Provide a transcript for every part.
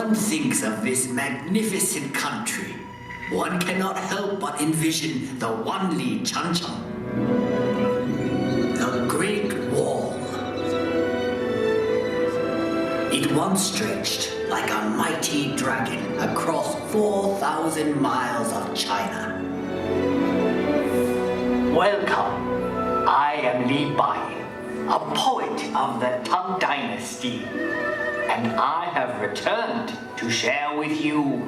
one thinks of this magnificent country, one cannot help but envision the Wanli Chanchang, the Great Wall. It once stretched like a mighty dragon across 4,000 miles of China. Welcome. I am Li Bai, a poet of the Tang Dynasty, and I have returned to share with you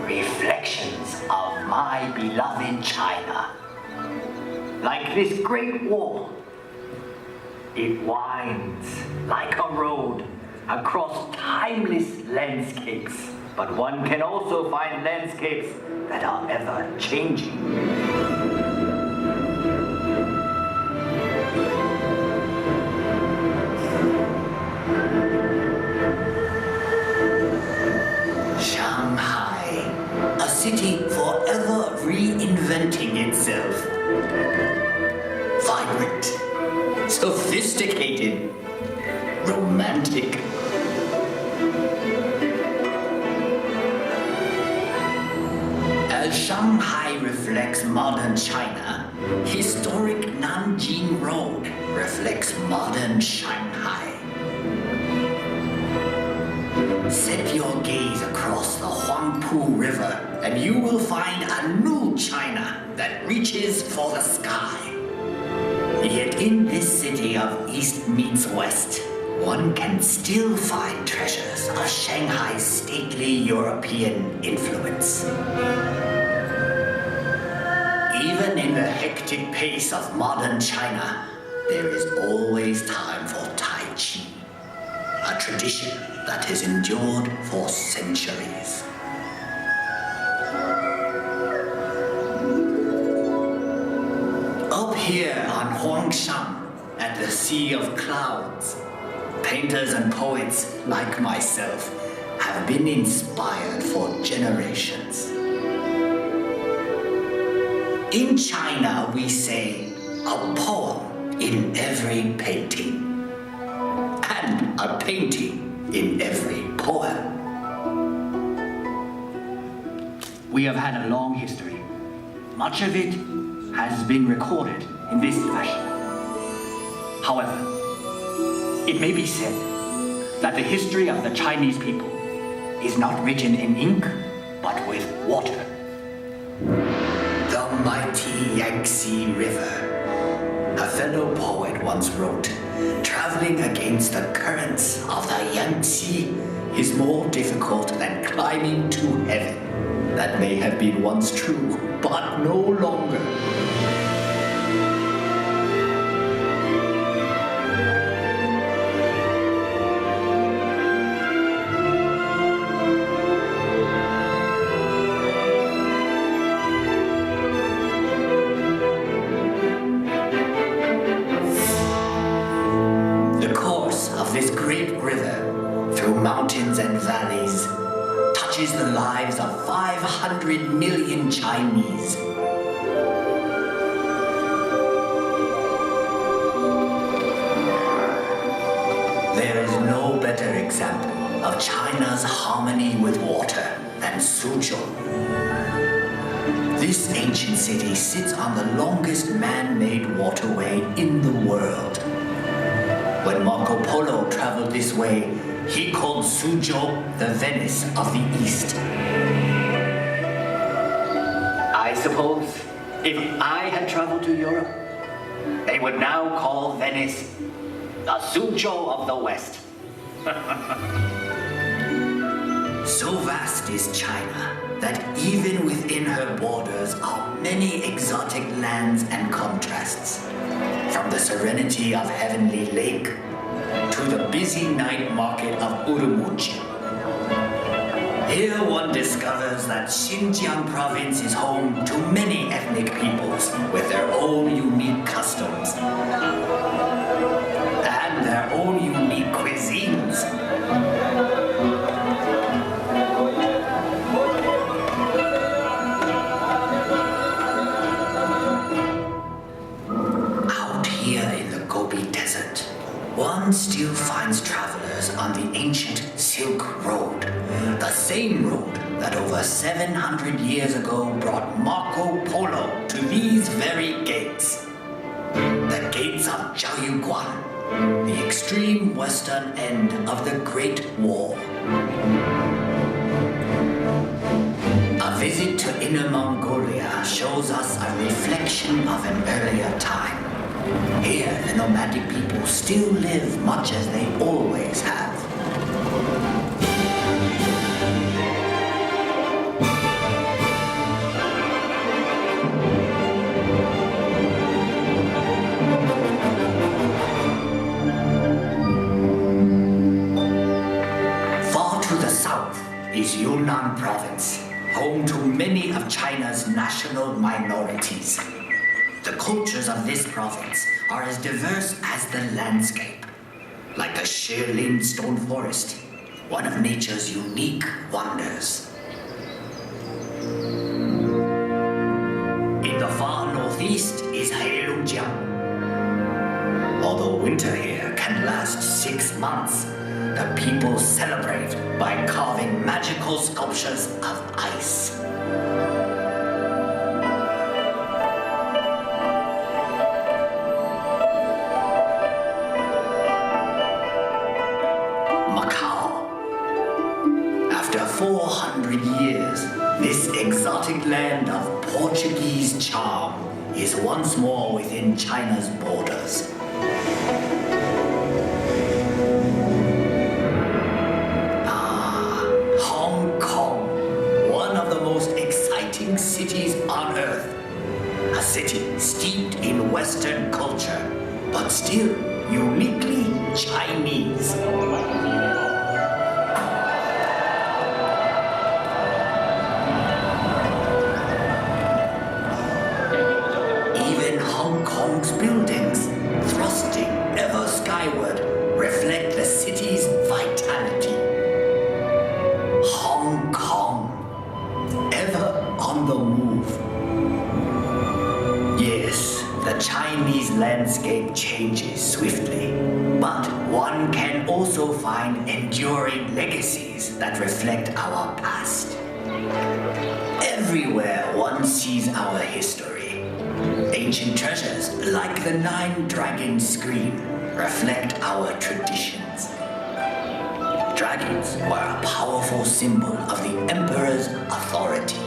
reflections of my beloved China. Like this great wall, it winds like a road across timeless landscapes, but one can also find landscapes that are ever changing. Shanghai, a city forever reinventing itself. Vibrant, sophisticated, romantic. As Shanghai reflects modern China, historic Nanjing Road reflects modern Shanghai. Set your gaze across the Huangpu River and you will find a new China that reaches for the sky. Yet in this city of East meets West, one can still find treasures of Shanghai's stately European influence. Even in the hectic pace of modern China, there is always time for Tai Chi, a tradition that has endured for centuries. Up here on Huangshan, at the Sea of Clouds, painters and poets like myself have been inspired for generations. In China, we say, a poem in every painting, and a painting in every poem. We have had a long history. Much of it has been recorded in this fashion. However, it may be said that the history of the Chinese people is not written in ink, but with water. The mighty Yangtze River. A fellow poet once wrote, traveling against the currents of the Yangtze is more difficult than climbing to heaven. That may have been once true, but no longer. Mountains and valleys touches the lives of 500 million Chinese. There is no better example of China's harmony with water than Suzhou. This ancient city sits on the longest man-made waterway in the world. When Marco Polo traveled this way, he called Suzhou the Venice of the East. I suppose if I had traveled to Europe, they would now call Venice the Suzhou of the West. So vast is China that even within her borders are many exotic lands and contrasts. From the serenity of Heavenly Lake to the busy night market of Urumqi. Here one discovers that Xinjiang province is home to many ethnic peoples with their own unique customs and their own unique cuisines. Out here in the Gobi Desert, one still finds travelers on the ancient Silk Road, The same road that over 700 years ago brought Marco Polo to these very gates. The gates of Zhaoyuguan, the extreme western end of the Great Wall. A visit to Inner Mongolia shows us a reflection of an earlier time. Here, the nomadic people still live much as they always have. Far to the south is Yunnan Province, home to many of China's national minorities. The cultures of this province are as diverse as the landscape, like the Shilin stone forest, one of nature's unique wonders. In the far northeast is Heilongjiang. Although winter here can last 6 months, the people celebrate by carving magical sculptures of ice. Macau. After 400 years, this exotic land of Portuguese charm is once more within China's borders. Cities on Earth. A city steeped in Western culture, but still uniquely Chinese. Even Hong Kong's buildings, thrusting ever skyward, reflect the city's vitality. Hong Kong, ever on the move. Yes, the Chinese landscape changes swiftly, but one can also find enduring legacies that reflect our past. Everywhere one sees our history. Ancient treasures like the 9-dragon screen reflect our traditions. Dragons were a powerful symbol of the emperor's authority.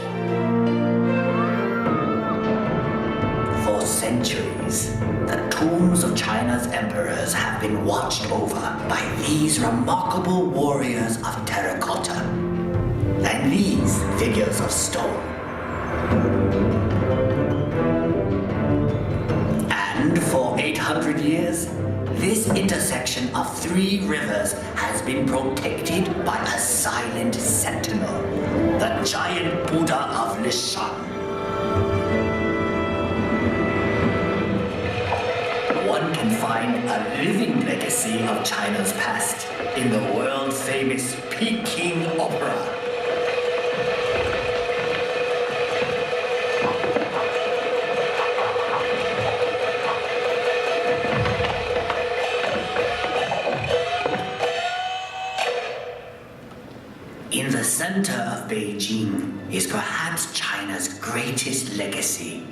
For centuries, the tombs of China's emperors have been watched over by these remarkable warriors of terracotta and these figures of stone. And for 800 years, this intersection of 3 rivers has been protected by a silent sentinel, the giant Buddha of Lishan. One can find a living legacy of China's past in the world-famous Peking Opera. In the center of Beijing is perhaps China's greatest legacy,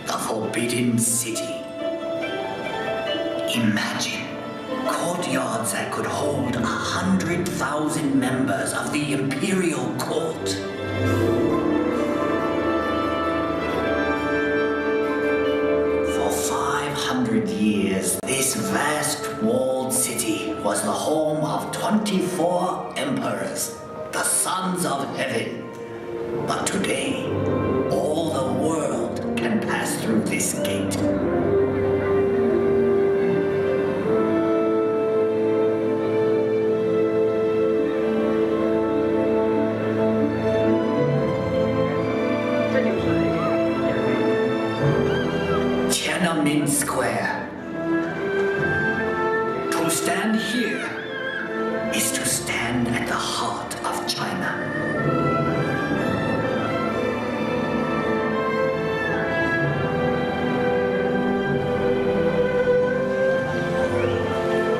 the Forbidden City. Imagine courtyards that could hold 100,000 members of the imperial court. For 500 years, this vast walled city was the home of 24 emperors, the sons of heaven. But today, all the world can pass through this gate. Tiananmen Square. To stand here is to stand at the heart of China.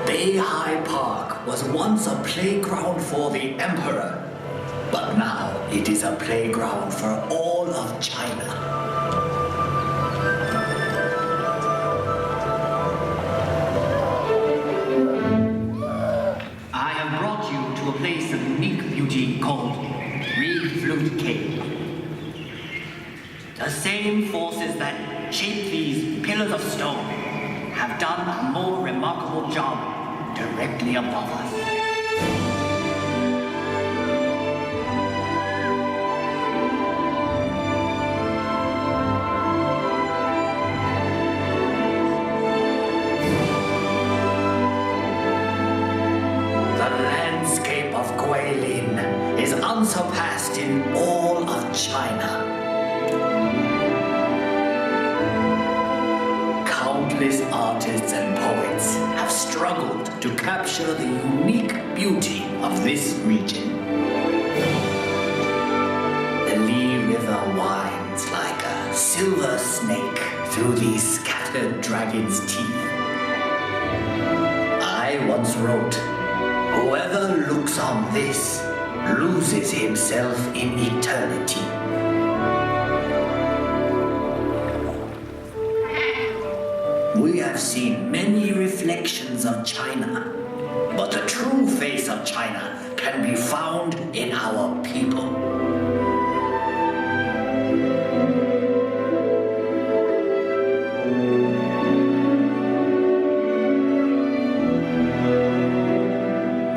Beihai Park was once a playground for the emperor. But now it is a playground for all of China. I have brought you to a place of unique beauty called Reed Flute Cave. The same forces that shape these pillars of stone have done a more remarkable job directly above us. Is unsurpassed in all of China. Countless artists and poets have struggled to capture the unique beauty of this region. The Li River winds like a silver snake through these scattered dragons' teeth. I once wrote, "Whoever looks on this loses himself in eternity." We have seen many reflections of China, but the true face of China can be found in our people.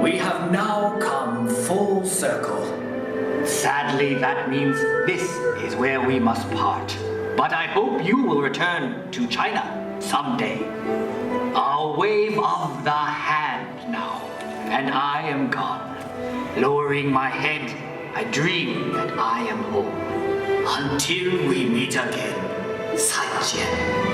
We have now come full circle. Sadly, that means this is where we must part. But I hope you will return to China someday. A wave of the hand now, and I am gone. Lowering my head, I dream that I am home. Until we meet again, 再见.